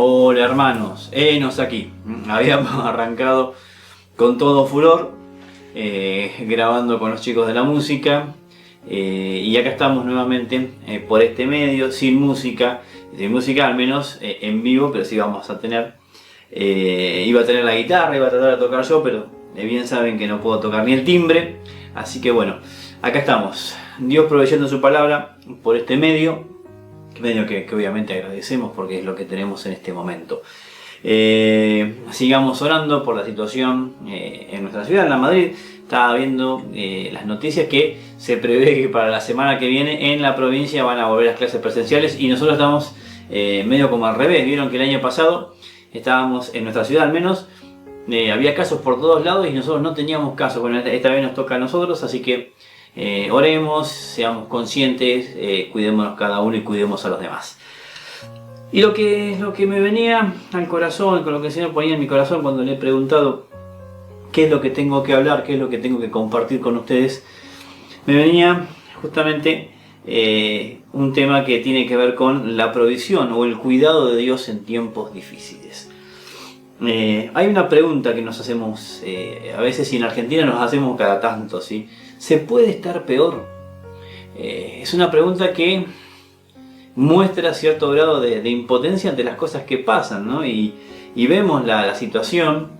Hola hermanos, enos aquí. Habíamos arrancado con todo furor, grabando con los chicos de la música, y acá estamos nuevamente por este medio, sin música al menos en vivo, pero sí vamos a tener. Iba a tener la guitarra, iba a tratar de tocar yo, pero bien saben que no puedo tocar ni el timbre, así que bueno, acá estamos. Dios proveyendo su palabra por este medio que obviamente agradecemos porque es lo que tenemos en este momento. Sigamos orando por la situación en nuestra ciudad, en la Madrid. Estaba viendo las noticias que se prevé que para la semana que viene en la provincia van a volver las clases presenciales y nosotros estamos medio como al revés. Vieron que el año pasado estábamos en nuestra ciudad al menos, había casos por todos lados y nosotros no teníamos casos. Bueno, esta vez nos toca a nosotros, así que oremos, seamos conscientes, cuidémonos cada uno y cuidemos a los demás. Y lo que me venía al corazón, con lo que el Señor ponía en mi corazón cuando le he preguntado qué es lo que tengo que hablar, qué es lo que tengo que compartir con ustedes, me venía justamente un tema que tiene que ver con la provisión o el cuidado de Dios en tiempos difíciles. Hay una pregunta que nos hacemos a veces, y en Argentina nos hacemos cada tanto, ¿sí? ¿Se puede estar peor? Es una pregunta que muestra cierto grado de impotencia ante las cosas que pasan, ¿no? Y vemos la situación,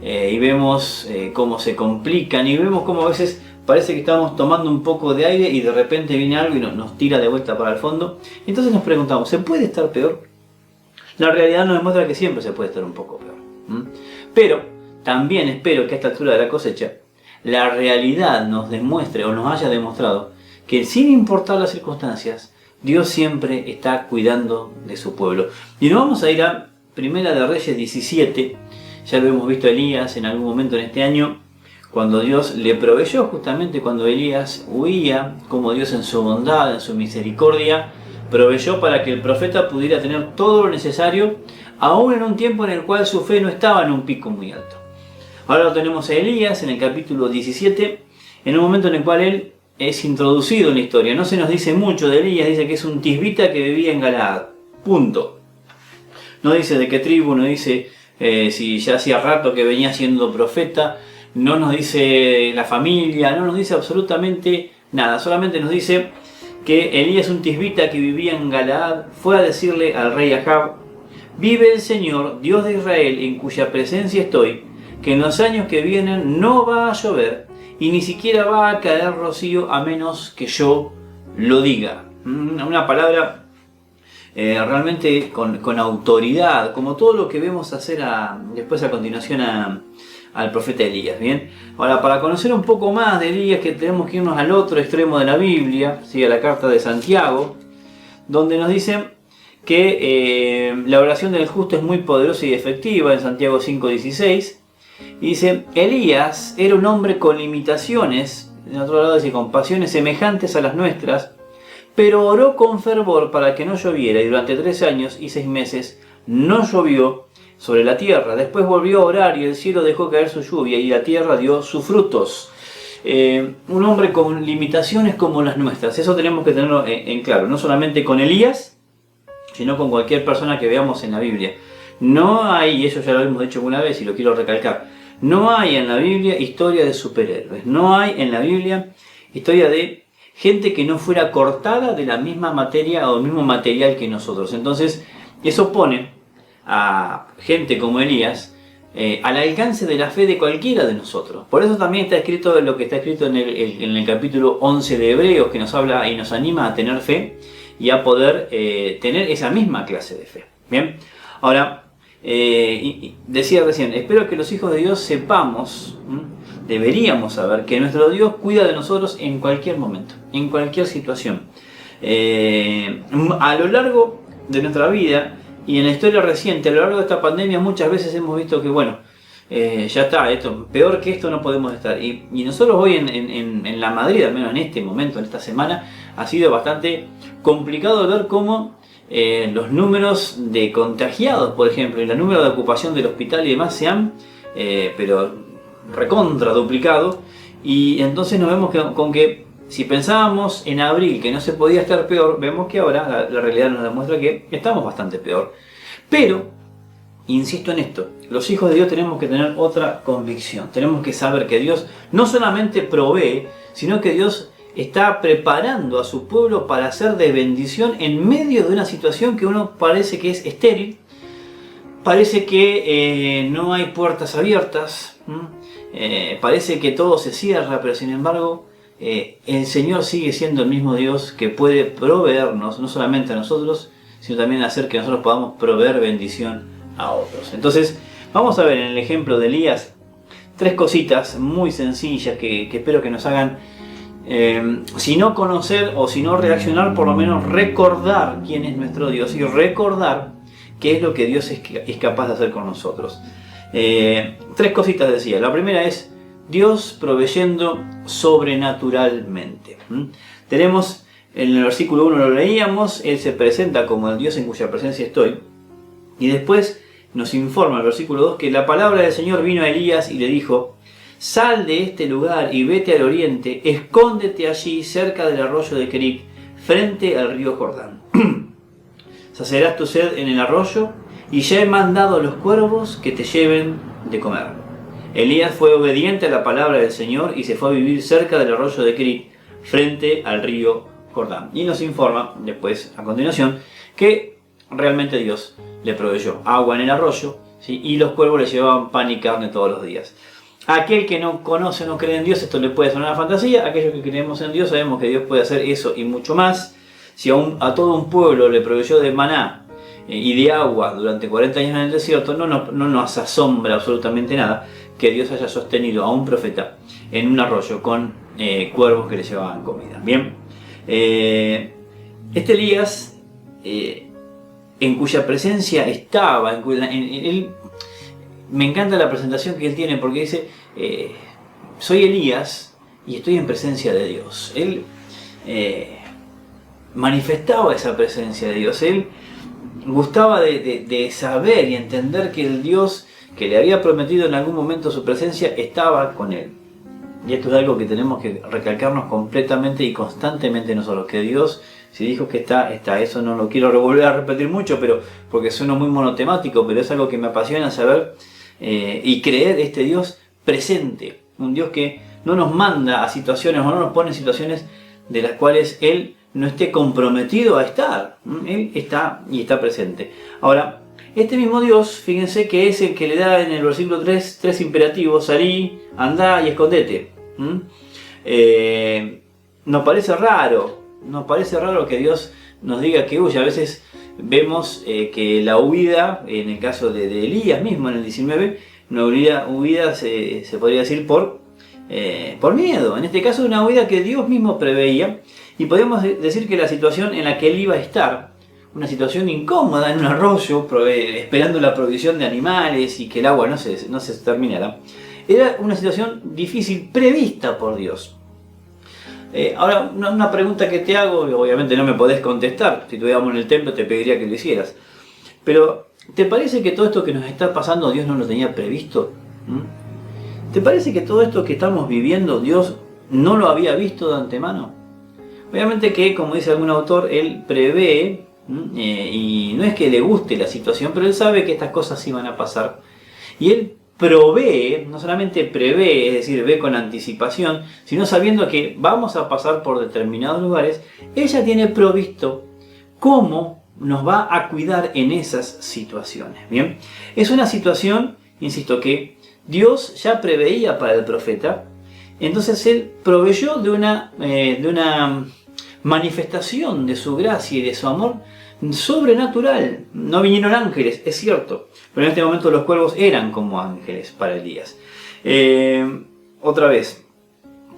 y vemos cómo se complican, y vemos cómo a veces parece que estamos tomando un poco de aire y de repente viene algo y nos tira de vuelta para el fondo. Entonces nos preguntamos, ¿se puede estar peor? La realidad nos demuestra que siempre se puede estar un poco peor. Pero también espero que a esta altura de la cosecha la realidad nos demuestre o nos haya demostrado que sin importar las circunstancias, Dios siempre está cuidando de su pueblo. Y nos vamos a ir a Primera de Reyes 17, ya lo hemos visto a Elías en algún momento en este año, cuando Dios le proveyó, justamente cuando Elías huía, como Dios en su bondad, en su misericordia, proveyó para que el profeta pudiera tener todo lo necesario, aún en un tiempo en el cual su fe no estaba en un pico muy alto. Ahora lo tenemos a Elías en el capítulo 17, en un momento en el cual él es introducido en la historia. No se nos dice mucho de Elías, dice que es un tisbita que vivía en Galaad. Punto. No dice de qué tribu, no dice si ya hacía rato que venía siendo profeta, no nos dice la familia, no nos dice absolutamente nada. Solamente nos dice que Elías, un tisbita que vivía en Galaad, fue a decirle al rey Ahab: vive el Señor, Dios de Israel, en cuya presencia estoy, que en los años que vienen no va a llover y ni siquiera va a caer rocío a menos que yo lo diga. Una palabra realmente con autoridad, como todo lo que vemos hacer después a continuación al profeta Elías. Bien, ahora para conocer un poco más de Elías, que tenemos que irnos al otro extremo de la Biblia, ¿sí? A la carta de Santiago, donde nos dicen que la oración del justo es muy poderosa y efectiva, en Santiago 5:16. Y dice: Elías era un hombre con limitaciones, en otro lado dice con pasiones semejantes a las nuestras, pero oró con fervor para que no lloviera, y durante 3 años y 6 meses no llovió sobre la tierra. Después volvió a orar y el cielo dejó caer su lluvia y la tierra dio sus frutos. Un hombre con limitaciones como las nuestras, eso tenemos que tenerlo en claro, no solamente con Elías, sino con cualquier persona que veamos en la Biblia. No hay, y eso ya lo hemos dicho alguna vez y lo quiero recalcar, no hay en la Biblia historia de superhéroes, no hay en la Biblia historia de gente que no fuera cortada de la misma materia o el mismo material que nosotros. Entonces eso pone a gente como Elías al alcance de la fe de cualquiera de nosotros. Por eso también está escrito lo que está escrito en el capítulo 11 de Hebreos, que nos habla y nos anima a tener fe y a poder tener esa misma clase de fe. Bien, ahora decía recién, espero que los hijos de Dios sepamos, deberíamos saber que nuestro Dios cuida de nosotros en cualquier momento, en cualquier situación. A lo largo de nuestra vida y en la historia reciente, a lo largo de esta pandemia, muchas veces hemos visto que bueno, ya está, peor que esto no podemos estar. Y nosotros hoy en la Madrid, al menos en este momento, en esta semana, ha sido bastante complicado ver cómo los números de contagiados, por ejemplo, y el número de ocupación del hospital y demás se han pero recontra duplicado. Y entonces nos vemos con que si pensábamos en abril que no se podía estar peor, vemos que ahora la realidad nos demuestra que estamos bastante peor. Pero insisto en esto, los hijos de Dios tenemos que tener otra convicción. Tenemos que saber que Dios no solamente provee, sino que Dios está preparando a su pueblo para ser de bendición en medio de una situación que uno parece que es estéril, parece que no hay puertas abiertas, parece que todo se cierra, pero sin embargo el Señor sigue siendo el mismo Dios que puede proveernos, no solamente a nosotros, sino también hacer que nosotros podamos proveer bendición a otros. Entonces vamos a ver en el ejemplo de Elías 3 cositas muy sencillas que espero que nos hagan, si no conocer o si no reaccionar, por lo menos recordar quién es nuestro Dios y recordar qué es lo que Dios es capaz de hacer con nosotros. 3 cositas decía. La primera es Dios proveyendo sobrenaturalmente. Tenemos en el versículo 1, lo leíamos, Él se presenta como el Dios en cuya presencia estoy. Y después nos informa el versículo 2 que la palabra del Señor vino a Elías y le dijo: sal de este lugar y vete al oriente, escóndete allí cerca del arroyo de Kerit, frente al río Jordán. Saciarás tu sed en el arroyo, y ya he mandado a los cuervos que te lleven de comer. Elías fue obediente a la palabra del Señor y se fue a vivir cerca del arroyo de Kerit, frente al río Jordán. Y nos informa después, a continuación, que realmente Dios le proveyó agua en el arroyo, ¿sí? Y los cuervos le llevaban pan y carne todos los días. A aquel que no conoce o no cree en Dios, esto le puede sonar una fantasía. Aquellos que creemos en Dios sabemos que Dios puede hacer eso y mucho más. Si a todo un pueblo le proveyó de maná y de agua durante 40 años en el desierto, no nos asombra absolutamente nada que Dios haya sostenido a un profeta en un arroyo con cuervos que le llevaban comida. Bien, este Elías, en cuya presencia estaba, él, me encanta la presentación que él tiene porque dice, soy Elías y estoy en presencia de Dios. Él manifestaba esa presencia de Dios, él gustaba de saber y entender que el Dios que le había prometido en algún momento su presencia estaba con él. Y esto es algo que tenemos que recalcarnos completamente y constantemente nosotros, que Dios, si dijo que está. Eso no lo quiero volver a repetir mucho, pero porque suena muy monotemático, pero es algo que me apasiona saber y creer este Dios presente. Un Dios que no nos manda a situaciones o no nos pone en situaciones de las cuales Él no esté comprometido a estar. Él está y está presente. Ahora, este mismo Dios, fíjense que es el que le da en el versículo 3 imperativos: salí, andá y escondete. Nos parece raro que Dios nos diga que huya. A veces vemos que la huida, en el caso de Elías mismo en el 19, una huida se podría decir por miedo. En este caso una huida que Dios mismo preveía, y podemos decir que la situación en la que él iba a estar, una situación incómoda en un arroyo, esperando la provisión de animales y que el agua no se terminara, era una situación difícil prevista por Dios. Ahora, una pregunta que te hago, obviamente no me podés contestar, si estuviéramos en el templo te pediría que lo hicieras, pero ¿te parece que todo esto que nos está pasando Dios no lo tenía previsto? ¿Te parece que todo esto que estamos viviendo Dios no lo había visto de antemano? Obviamente que, como dice algún autor, Él prevé, y no es que le guste la situación, pero Él sabe que estas cosas sí van a pasar. Y Él provee, no solamente prevé, es decir, ve con anticipación, sino sabiendo que vamos a pasar por determinados lugares, Él ya tiene provisto cómo nos va a cuidar en esas situaciones. Bien, es una situación, insisto, que Dios ya preveía para el profeta. Entonces Él proveyó de una manifestación de su gracia y de su amor sobrenatural. No vinieron ángeles, es cierto, pero en este momento los cuervos eran como ángeles para Elías. Otra vez,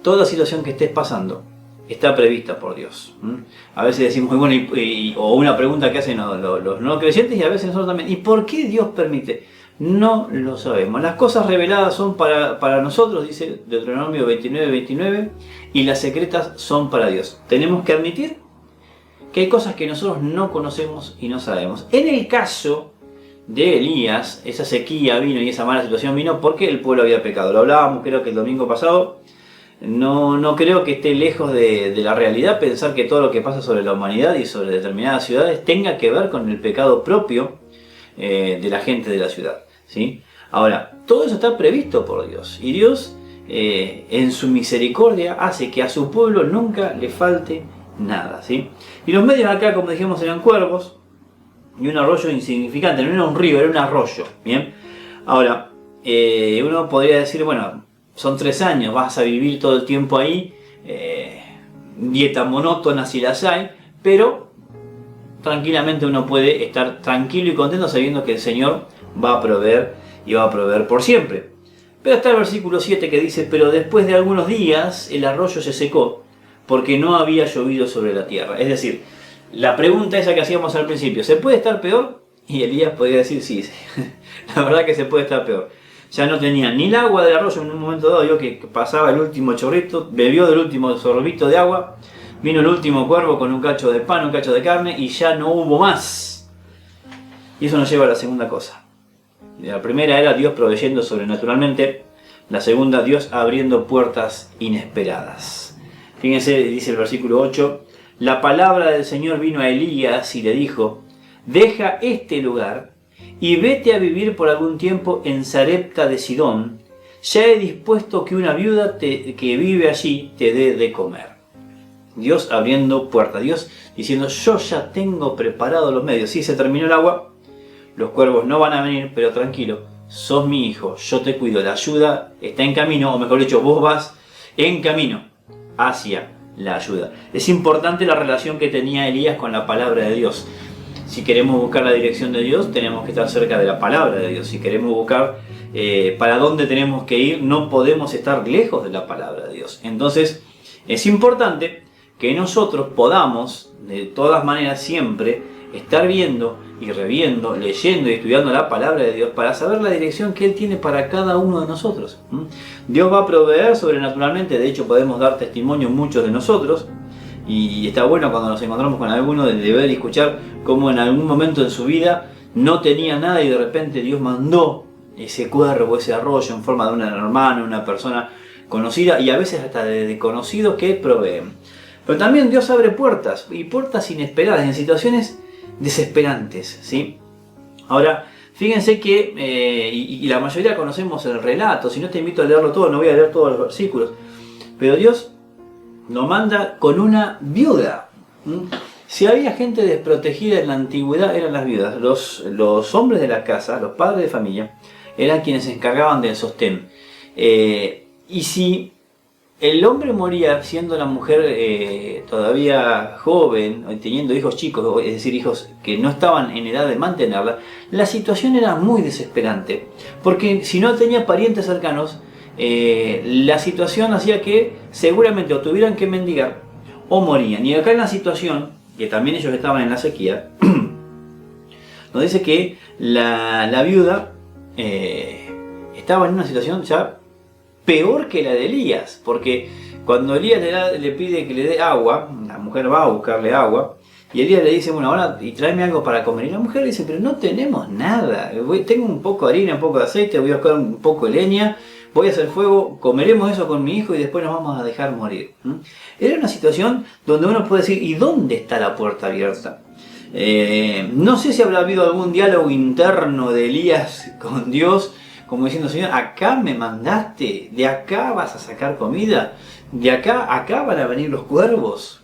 toda situación que estés pasando está prevista por Dios. A veces decimos, bueno, o una pregunta que hacen los no creyentes, y a veces nosotros también, ¿y por qué Dios permite? No lo sabemos. Las cosas reveladas son para nosotros, dice Deuteronomio 29:29, y las secretas son para Dios. Tenemos que admitir que hay cosas que nosotros no conocemos y no sabemos. En el caso de Elías, esa sequía vino y esa mala situación vino porque el pueblo había pecado. Lo hablábamos creo que el domingo pasado. No creo que esté lejos de la realidad pensar que todo lo que pasa sobre la humanidad y sobre determinadas ciudades tenga que ver con el pecado propio de la gente de la ciudad, ¿sí? Ahora, todo eso está previsto por Dios, y Dios en su misericordia hace que a su pueblo nunca le falte nada, ¿sí? Y los medios acá, como dijimos, eran cuervos y un arroyo insignificante, no era un río, era un arroyo, ¿bien? Ahora, uno podría decir, bueno, son 3 años, vas a vivir todo el tiempo ahí, dieta monótona si las hay, pero tranquilamente uno puede estar tranquilo y contento sabiendo que el Señor va a proveer y va a proveer por siempre. Pero está el versículo 7 que dice, pero después de algunos días el arroyo se secó porque no había llovido sobre la tierra. Es decir, la pregunta esa que hacíamos al principio, ¿se puede estar peor? Y Elías podría decir sí, la verdad que se puede estar peor. Ya no tenía ni el agua del arroyo en un momento dado, vio que pasaba el último chorrito, bebió del último sorbito de agua, vino el último cuervo con un cacho de pan, un cacho de carne y ya no hubo más. Y eso nos lleva a la segunda cosa. La primera era Dios proveyendo sobrenaturalmente, la segunda Dios abriendo puertas inesperadas. Fíjense, dice el versículo 8, la palabra del Señor vino a Elías y le dijo, deja este lugar y vete a vivir por algún tiempo en Sarepta de Sidón. Ya he dispuesto que una viuda que vive allí te dé de comer. Dios abriendo puertas, Dios diciendo, yo ya tengo preparado los medios. Si se terminó el agua, los cuervos no van a venir, pero tranquilo, sos mi hijo, yo te cuido, la ayuda está en camino, o mejor dicho, vos vas en camino hacia la ayuda. Es importante la relación que tenía Elías con la palabra de Dios. Si queremos buscar la dirección de Dios, tenemos que estar cerca de la palabra de Dios. Si queremos buscar para dónde tenemos que ir, no podemos estar lejos de la palabra de Dios. Entonces, es importante que nosotros podamos, de todas maneras, siempre estar viendo y reviendo, leyendo y estudiando la palabra de Dios para saber la dirección que Él tiene para cada uno de nosotros. Dios va a proveer sobrenaturalmente, de hecho podemos dar testimonio muchos de nosotros, y está bueno cuando nos encontramos con alguno de ver y escuchar cómo en algún momento en su vida no tenía nada y de repente Dios mandó ese cuervo, ese arroyo en forma de un hermano, una persona conocida y a veces hasta de conocidos que proveen. Pero también Dios abre puertas, y puertas inesperadas en situaciones desesperantes, ¿sí? Ahora, fíjense que, y la mayoría conocemos el relato, si no te invito a leerlo todo, no voy a leer todos los versículos, pero Dios nos manda con una viuda. Si había gente desprotegida en la antigüedad, eran las viudas. Los hombres de la casa, los padres de familia, eran quienes se encargaban del sostén. Y si el hombre moría siendo la mujer todavía joven, teniendo hijos chicos, es decir, hijos que no estaban en edad de mantenerla, la situación era muy desesperante. Porque si no tenía parientes cercanos, la situación hacía que seguramente o tuvieran que mendigar o morían. Y acá en la situación, que también ellos estaban en la sequía, nos dice que la viuda estaba en una situación ya peor que la de Elías, porque cuando Elías le pide que le dé agua, la mujer va a buscarle agua, y Elías le dice, bueno, ahora y tráeme algo para comer. Y la mujer le dice, pero no tenemos nada, tengo un poco de harina, un poco de aceite, voy a buscar un poco de leña, voy a hacer fuego, comeremos eso con mi hijo y después nos vamos a dejar morir. Era una situación donde uno puede decir, ¿y dónde está la puerta abierta? No sé si habrá habido algún diálogo interno de Elías con Dios, como diciendo, Señor, acá me mandaste, de acá vas a sacar comida, de acá van a venir los cuervos.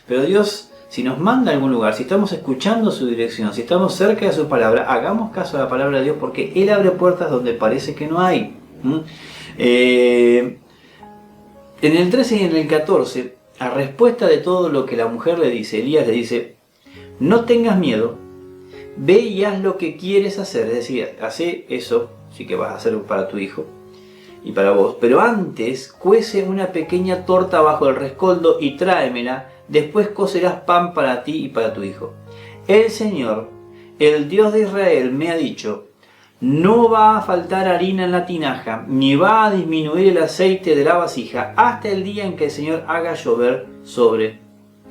Pero Dios, si nos manda a algún lugar, si estamos escuchando su dirección, si estamos cerca de su palabra, hagamos caso a la palabra de Dios, porque Él abre puertas donde parece que no hay. En el 13 y en el 14, a respuesta de todo lo que la mujer le dice, Elías le dice, no tengas miedo, ve y haz lo que quieres hacer, es decir, hace eso, sí que vas a hacer para tu hijo y para vos, pero antes cuece una pequeña torta bajo el rescoldo y tráemela, después cocerás pan para ti y para tu hijo. El Señor, el Dios de Israel, me ha dicho, no va a faltar harina en la tinaja, ni va a disminuir el aceite de la vasija, hasta el día en que el Señor haga llover sobre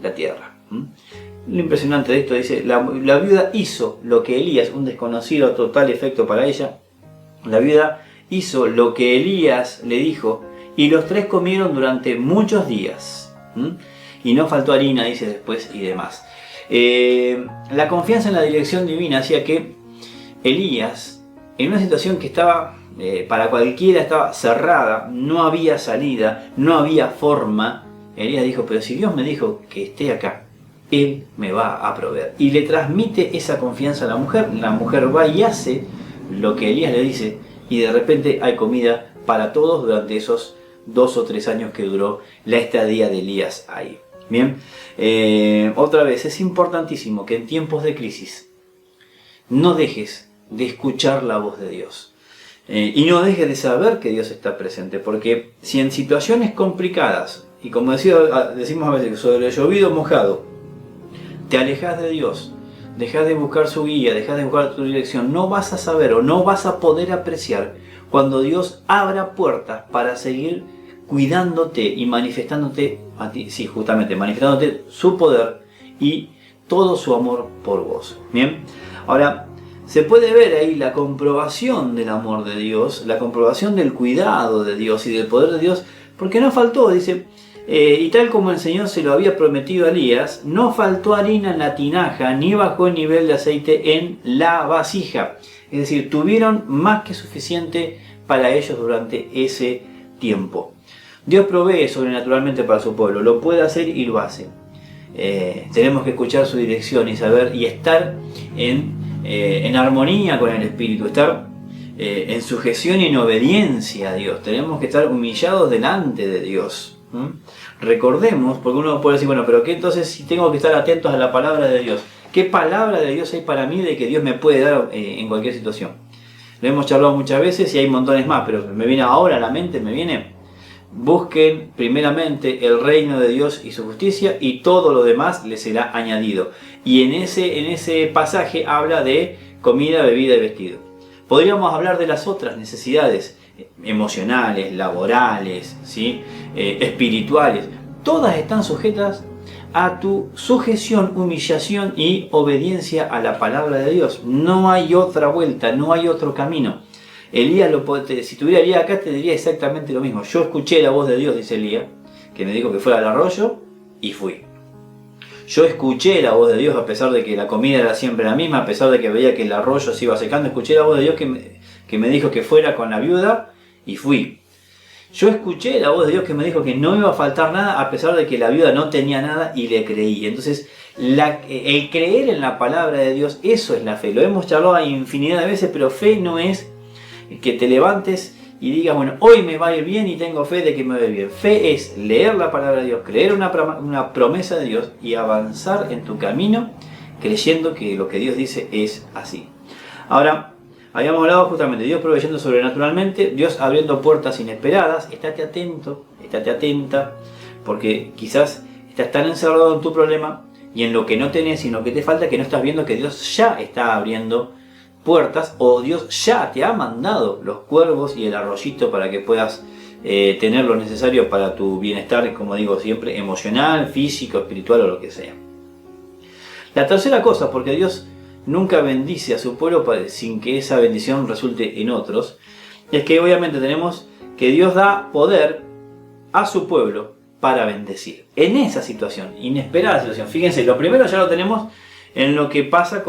la tierra. Lo impresionante de esto, dice, la viuda hizo lo que Elías, un desconocido total efecto para ella, la viuda hizo lo que Elías le dijo, y los tres comieron durante muchos días. Y no faltó harina, dice después, y demás. La confianza en la dirección divina hacía que Elías, en una situación que estaba, para cualquiera estaba cerrada, no había salida, no había forma, Elías dijo, pero si Dios me dijo que esté acá, Él me va a proveer. Y le transmite esa confianza a la mujer va y hace lo que Elías le dice, y de repente hay comida para todos durante esos 2 o 3 años que duró la estadía de Elías ahí. Bien, otra vez, es importantísimo que en tiempos de crisis no dejes de escuchar la voz de Dios. Y no dejes de saber que Dios está presente, porque si en situaciones complicadas, y como decimos a veces, sobre el llovido mojado, te alejas de Dios, dejas de buscar su guía, dejas de buscar tu dirección, no vas a saber o no vas a poder apreciar cuando Dios abra puertas para seguir cuidándote y manifestándote a ti, sí, justamente, manifestándote su poder y todo su amor por vos. Bien, ahora se puede ver ahí la comprobación del amor de Dios, la comprobación del cuidado de Dios y del poder de Dios, porque no faltó, dice, y tal como el Señor se lo había prometido a Elías, no faltó harina en la tinaja, ni bajó el nivel de aceite en la vasija. Es decir, tuvieron más que suficiente para ellos durante ese tiempo. Dios provee sobrenaturalmente para su pueblo, lo puede hacer y lo hace. Tenemos que escuchar su dirección y saber y estar en armonía con el Espíritu, estar en sujeción y en obediencia a Dios. Tenemos que estar humillados delante de Dios. Recordemos, porque uno puede decir, bueno, pero ¿qué entonces si tengo que estar atentos a la palabra de Dios? ¿Qué palabra de Dios hay para mí de que Dios me puede dar en cualquier situación? Lo hemos charlado muchas veces y hay montones más, pero me viene ahora a la mente, busquen primeramente el reino de Dios y su justicia y todo lo demás les será añadido. Y en ese pasaje habla de comida, bebida y vestido. Podríamos hablar de las otras necesidades emocionales, laborales, ¿sí? Espirituales. Todas están sujetas a tu sujeción, humillación y obediencia a la palabra de Dios. No hay otra vuelta, no hay otro camino. Elías, si tuviera Elías acá, te diría exactamente lo mismo. Yo escuché la voz de Dios, dice Elías, que me dijo que fuera al arroyo y fui. Yo escuché la voz de Dios a pesar de que la comida era siempre la misma, a pesar de que veía que el arroyo se iba secando. Escuché la voz de Dios que me dijo que fuera con la viuda y fui. Yo escuché la voz de Dios que me dijo que no iba a faltar nada a pesar de que la viuda no tenía nada y le creí. Entonces, el creer en la palabra de Dios, eso es la fe. Lo hemos charlado infinidad de veces, pero fe no es que te levantes y digas, bueno, hoy me va a ir bien y tengo fe de que me va a ir bien. Fe es leer la palabra de Dios, creer una promesa de Dios y avanzar en tu camino creyendo que lo que Dios dice es así. Ahora, habíamos hablado justamente de Dios proveyendo sobrenaturalmente, Dios abriendo puertas inesperadas. Estate atento, estate atenta, porque quizás estás tan encerrado en tu problema y en lo que no tenés y en lo que te falta que no estás viendo que Dios ya está abriendo puertas, o Dios ya te ha mandado los cuervos y el arroyito para que puedas tener lo necesario para tu bienestar, como digo siempre, emocional, físico, espiritual o lo que sea. La tercera cosa, porque Dios nunca bendice a su pueblo sin que esa bendición resulte en otros, es que obviamente tenemos que Dios da poder a su pueblo para bendecir. En esa situación, inesperada situación, fíjense, lo primero ya lo tenemos en lo que pasa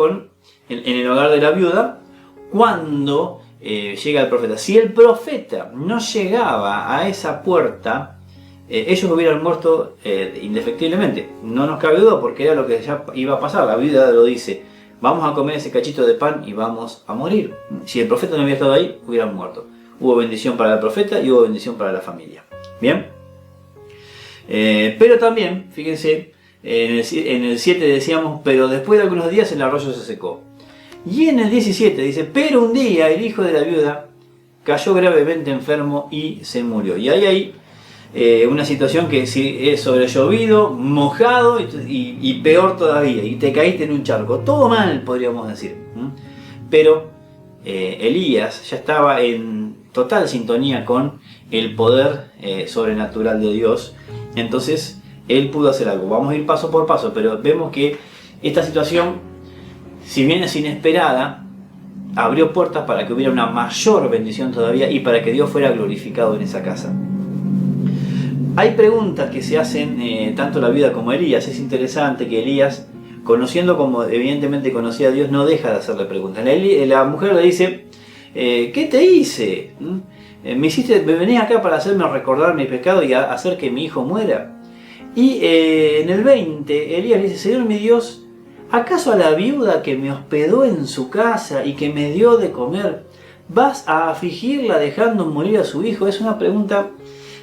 en el hogar de la viuda, cuando llega el profeta. Si el profeta no llegaba a esa puerta, ellos hubieran muerto indefectiblemente. No nos cabe duda, porque era lo que ya iba a pasar. La viuda lo dice, vamos a comer ese cachito de pan y vamos a morir. Si el profeta no hubiera estado ahí, hubieran muerto. Hubo bendición para el profeta y hubo bendición para la familia. Bien, pero también, fíjense, en el 7 decíamos, pero después de algunos días el arroyo se secó. Y en el 17 dice, pero un día el hijo de la viuda cayó gravemente enfermo y se murió. Y ahí hay una situación que es sobre llovido, mojado y peor todavía, y te caíste en un charco. Todo mal, podríamos decir. Pero Elías ya estaba en total sintonía con el poder sobrenatural de Dios. Entonces él pudo hacer algo. Vamos a ir paso por paso, pero vemos que esta situación, si bien es inesperada, abrió puertas para que hubiera una mayor bendición todavía y para que Dios fuera glorificado en esa casa. Hay preguntas que se hacen tanto la vida como Elías. Es interesante que Elías conociendo como evidentemente conocía a Dios, no deja de hacerle preguntas. La mujer le dice, ¿qué te hice? Me venís acá para hacerme recordar mi pecado y hacer que mi hijo muera. Y en el 20, Elías dice, Señor mi Dios, ¿acaso a la viuda que me hospedó en su casa y que me dio de comer, vas a afligirla dejando morir a su hijo? Es una pregunta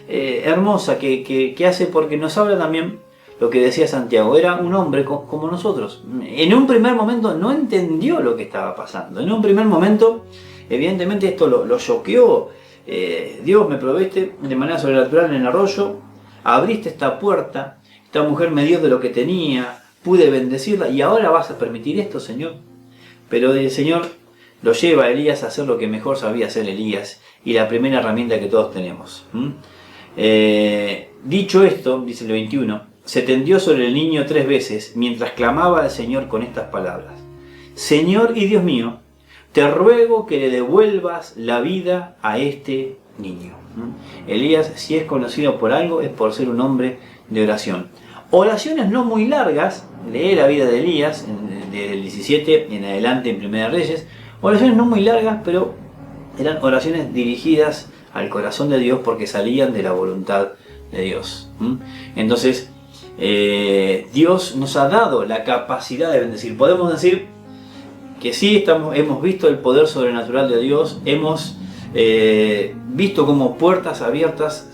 hermosa que hace, porque nos habla también lo que decía Santiago. Era un hombre como nosotros. En un primer momento no entendió lo que estaba pasando. En un primer momento, evidentemente esto lo choqueó. Dios, me proveiste de manera sobrenatural en el arroyo, abriste esta puerta, esta mujer me dio de lo que tenía, pude bendecirla y ahora vas a permitir esto, Señor. Pero el Señor lo lleva a Elías a hacer lo que mejor sabía hacer Elías, y la primera herramienta que todos tenemos. Dicho esto, dice el 21, se tendió sobre el niño 3 veces mientras clamaba al Señor con estas palabras: Señor y Dios mío, te ruego que le devuelvas la vida a este niño. Elías, si es conocido por algo, es por ser un hombre de oración. Oraciones no muy largas, lee la vida de Elías, del 17 en adelante en Primera Reyes. Oraciones no muy largas, pero eran oraciones dirigidas al corazón de Dios porque salían de la voluntad de Dios. Entonces, Dios nos ha dado la capacidad de bendecir. Podemos decir que sí, hemos visto el poder sobrenatural de Dios, hemos visto cómo puertas abiertas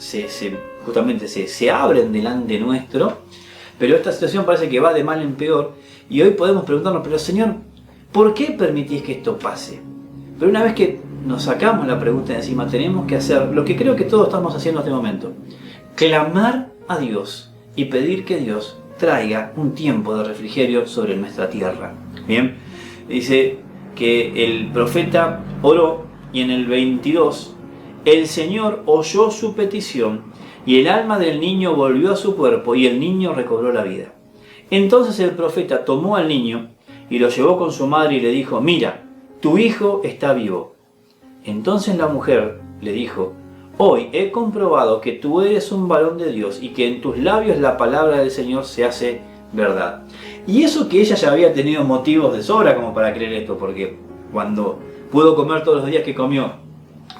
justamente se abren delante nuestro, pero esta situación parece que va de mal en peor, y hoy podemos preguntarnos, pero Señor, ¿por qué permitís que esto pase? Pero una vez que nos sacamos la pregunta de encima, tenemos que hacer lo que creo que todos estamos haciendo en este momento: clamar a Dios y pedir que Dios traiga un tiempo de refrigerio sobre nuestra tierra. Bien, dice que el profeta oró y en el 22 el Señor oyó su petición y el alma del niño volvió a su cuerpo y el niño recobró la vida. Entonces el profeta tomó al niño y lo llevó con su madre y le dijo: mira, tu hijo está vivo. Entonces la mujer le dijo: hoy he comprobado que tú eres un varón de Dios y que en tus labios la palabra del Señor se hace verdad. Y eso que ella ya había tenido motivos de sobra como para creer esto, porque cuando pudo comer todos los días que comió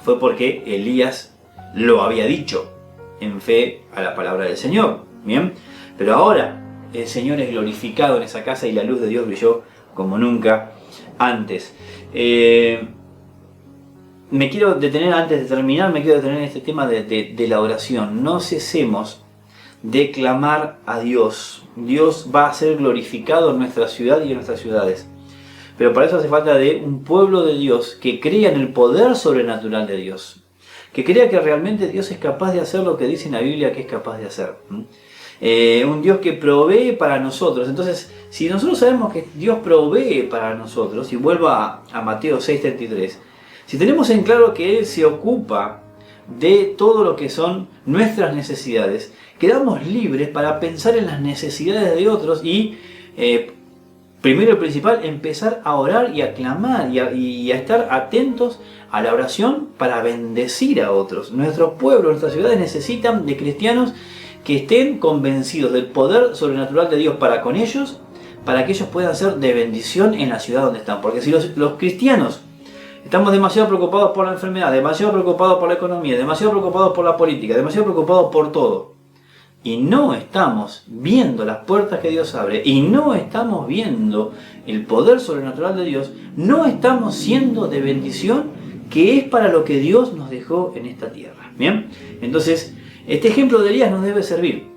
fue porque Elías lo había dicho en fe a la palabra del Señor. Bien, pero ahora el Señor es glorificado en esa casa y la luz de Dios brilló como nunca antes. Me quiero detener, antes de terminar, en este tema de la oración. No cesemos de clamar a Dios. Dios va a ser glorificado en nuestra ciudad y en nuestras ciudades. Pero para eso hace falta de un pueblo de Dios que crea en el poder sobrenatural de Dios. Que crea que realmente Dios es capaz de hacer lo que dice en la Biblia que es capaz de hacer. Un Dios que provee para nosotros. Entonces, si nosotros sabemos que Dios provee para nosotros, y vuelvo a Mateo 6:33, si tenemos en claro que Él se ocupa de todo lo que son nuestras necesidades, quedamos libres para pensar en las necesidades de otros y, primero y principal, empezar a orar y a clamar y a estar atentos a la oración para bendecir a otros. Nuestros pueblos, nuestras ciudades necesitan de cristianos que estén convencidos del poder sobrenatural de Dios para con ellos, para que ellos puedan ser de bendición en la ciudad donde están. Porque si los cristianos estamos demasiado preocupados por la enfermedad, demasiado preocupados por la economía, demasiado preocupados por la política, demasiado preocupados por todo, y no estamos viendo las puertas que Dios abre, y no estamos viendo el poder sobrenatural de Dios, no estamos siendo de bendición, que es para lo que Dios nos dejó en esta tierra. Bien, entonces este ejemplo de Elías nos debe servir,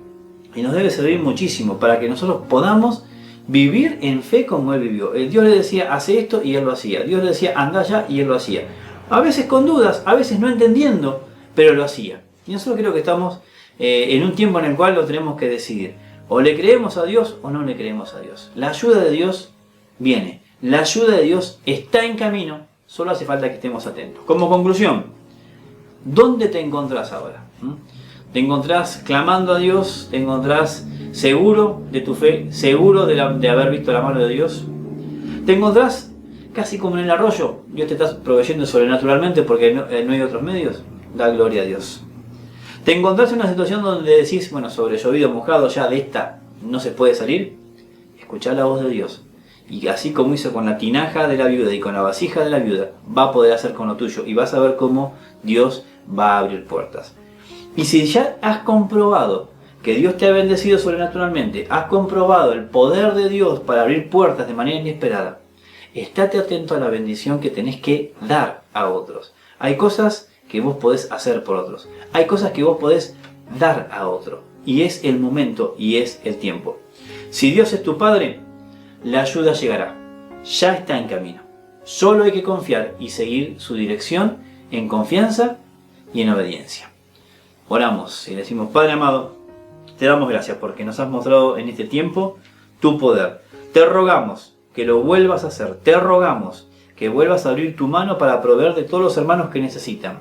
y nos debe servir muchísimo para que nosotros podamos vivir en fe como él vivió. Dios le decía: hace esto, y él lo hacía. Dios le decía: anda allá, y él lo hacía. A veces con dudas, a veces no entendiendo, pero lo hacía. Y nosotros creo que estamos en un tiempo en el cual lo tenemos que decidir. O le creemos a Dios o no le creemos a Dios. La ayuda de Dios viene. La ayuda de Dios está en camino. Solo hace falta que estemos atentos. Como conclusión, ¿dónde te encontrás ahora? ¿Te encontrás clamando a Dios? ¿Te encontrás seguro de tu fe? ¿Seguro de haber visto la mano de Dios? ¿Te encontrás casi como en el arroyo? Dios te está proveyendo sobrenaturalmente porque no hay otros medios. Da gloria a Dios. ¿Te encontrás en una situación donde decís: bueno, sobre llovido mojado, ya de esta no se puede salir? escuchar la voz de Dios. Y así como hizo con la tinaja de la viuda y con la vasija de la viuda, va a poder hacer con lo tuyo. Y vas a ver cómo Dios va a abrir puertas. Y si ya has comprobado que Dios te ha bendecido sobrenaturalmente, has comprobado el poder de Dios para abrir puertas de manera inesperada, estate atento a la bendición que tenés que dar a otros. Hay cosas que vos podés hacer por otros. Hay cosas que vos podés dar a otro. Y es el momento y es el tiempo. Si Dios es tu Padre, la ayuda llegará. Ya está en camino. Solo hay que confiar y seguir su dirección en confianza y en obediencia. Oramos y decimos: Padre amado, te damos gracias porque nos has mostrado en este tiempo tu poder. Te rogamos que lo vuelvas a hacer. Te rogamos que vuelvas a abrir tu mano para proveer de todos los hermanos que necesitan.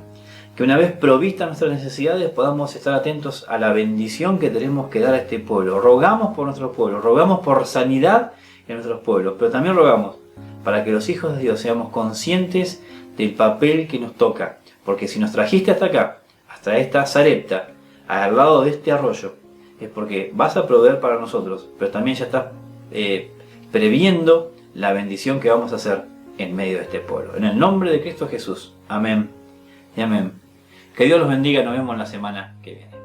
Que una vez provistas nuestras necesidades podamos estar atentos a la bendición que tenemos que dar a este pueblo. Rogamos por nuestro pueblo, rogamos por sanidad en nuestros pueblos, pero también rogamos para que los hijos de Dios seamos conscientes del papel que nos toca. Porque si nos trajiste hasta acá, hasta esta Sarepta, al lado de este arroyo, es porque vas a proveer para nosotros, pero también ya estás previendo la bendición que vamos a hacer en medio de este pueblo. En el nombre de Cristo Jesús. Amén y amén. Que Dios los bendiga. Nos vemos la semana que viene.